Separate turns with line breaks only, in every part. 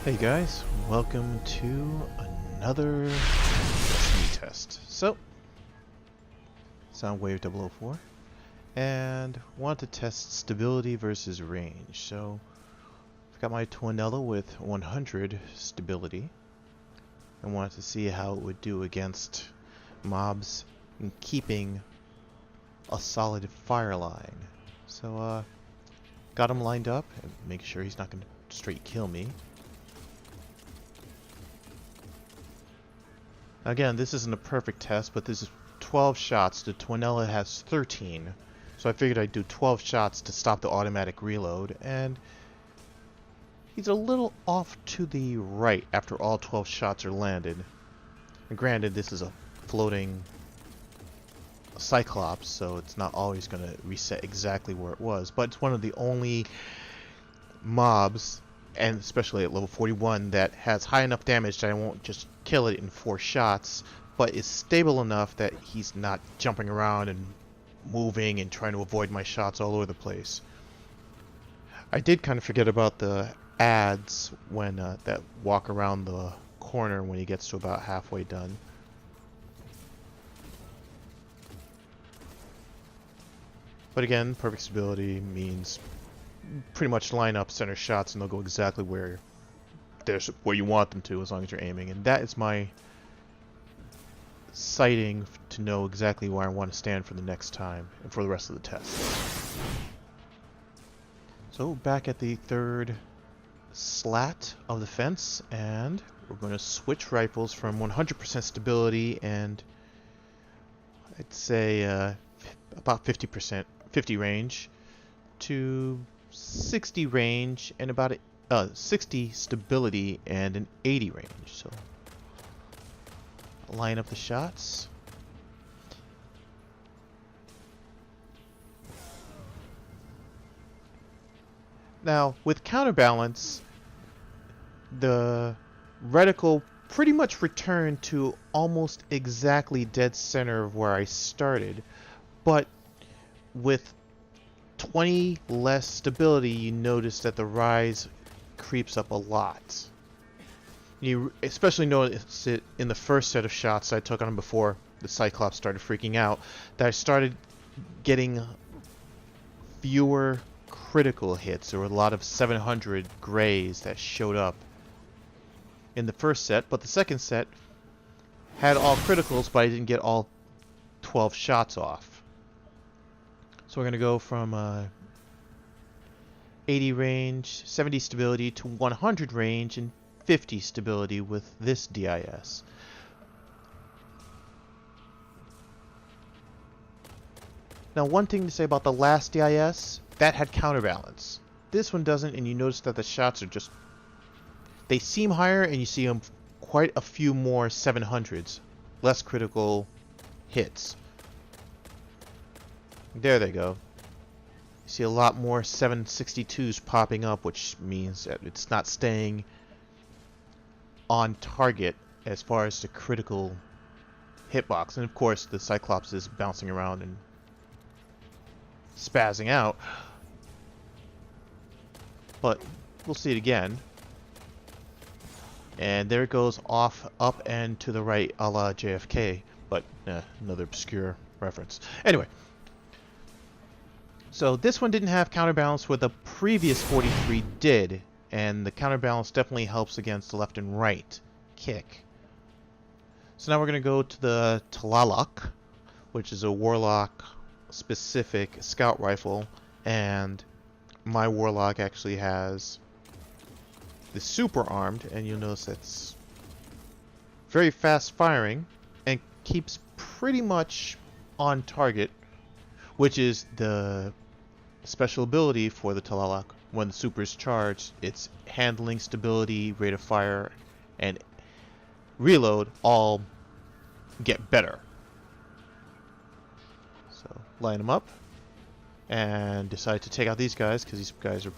Hey guys, welcome to another Destiny test. So, Soundwave 004, and want to test stability versus range. So, I've got my Twinella with 100 stability, and wanted to see how it would do against mobs in keeping a solid fire line. So, got him lined up, and make sure he's not going to straight kill me. Again, this isn't a perfect test, but this is 12 shots. The Twinella has 13. So I figured I'd do 12 shots to stop the automatic reload, and he's a little off to the right after all 12 shots are landed. And granted, this is a floating Cyclops, so it's not always going to reset exactly where it was, but it's one of the only mobs, and especially at level 41, that has high enough damage that I won't just kill it in 4 shots, but is stable enough that he's not jumping around and moving and trying to avoid my shots all over the place. I did kind of forget about the ads when that walk around the corner when he gets to about halfway done. But again, perfect stability means pretty much line up center shots and they'll go exactly where you want them to as long as you're aiming. And that is my sighting to know exactly where I want to stand for the next time and for the rest of the test. So back at the third slat of the fence, and we're going to switch rifles from 100% stability and I'd say about 50 range to 60 range and about 60 stability and an 80 range. So line up the shots. Now with Counterbalance, the reticle pretty much returned to almost exactly dead center of where I started, but with 20 less stability, you notice that the rise creeps up a lot. You especially notice it in the first set of shots I took on him before the Cyclops started freaking out, that I started getting fewer critical hits. There were a lot of 700 grays that showed up in the first set, but the second set had all criticals, but I didn't get all 12 shots off. So we're going to go from 80 range, 70 stability to 100 range and 50 stability with this DIS. Now one thing to say about the last DIS, that had Counterbalance. This one doesn't, and you notice that the shots are just, they seem higher and you see them quite a few more 700s, less critical hits. There they go. You see a lot more 762s popping up, which means that it's not staying on target as far as the critical hitbox. And of course the Cyclops is bouncing around and spazzing out. But we'll see it again. And there it goes off, up and to the right, a la JFK. But another obscure reference. Anyway. So this one didn't have Counterbalance where the previous 43 did, and the Counterbalance definitely helps against the left and right kick. So now we're going to go to the Talalak, which is a Warlock specific scout rifle, and my Warlock actually has the super armed, and you'll notice that's very fast firing and keeps pretty much on target, which is the special ability for the Talalak. When the super is charged, its handling, stability, rate of fire, and reload all get better. So line them up and decide to take out these guys because these guys are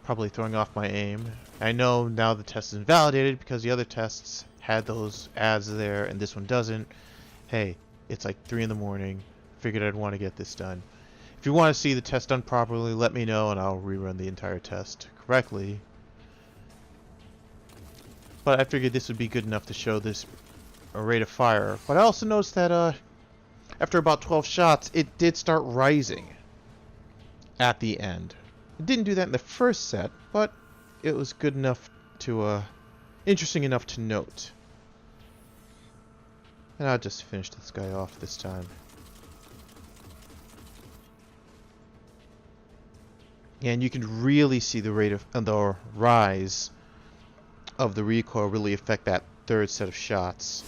probably throwing off my aim. I know now the test is invalidated because the other tests had those ads there and this one doesn't. Hey, it's like 3 in the morning. Figured I'd want to get this done. If you want to see the test done properly, let me know and I'll rerun the entire test correctly. but I figured this would be good enough to show this rate of fire. But I also noticed that after about 12 shots, it did start rising at the end. It didn't do that in the first set, but it was good enough to, interesting enough to note. And I'll just finish this guy off this time. And you can really see the rate of the rise of the recoil really affect that third set of shots.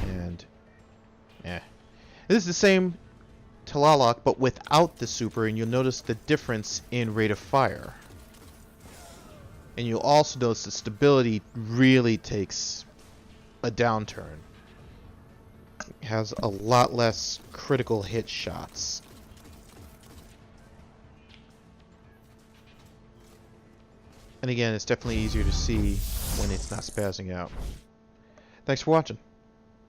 And yeah, this is the same Talalak but without the super, and you'll notice the difference in rate of fire. And you'll also notice the stability really takes a downturn. It has a lot less critical hit shots. And again, it's definitely easier to see when it's not spazzing out. Thanks for watching.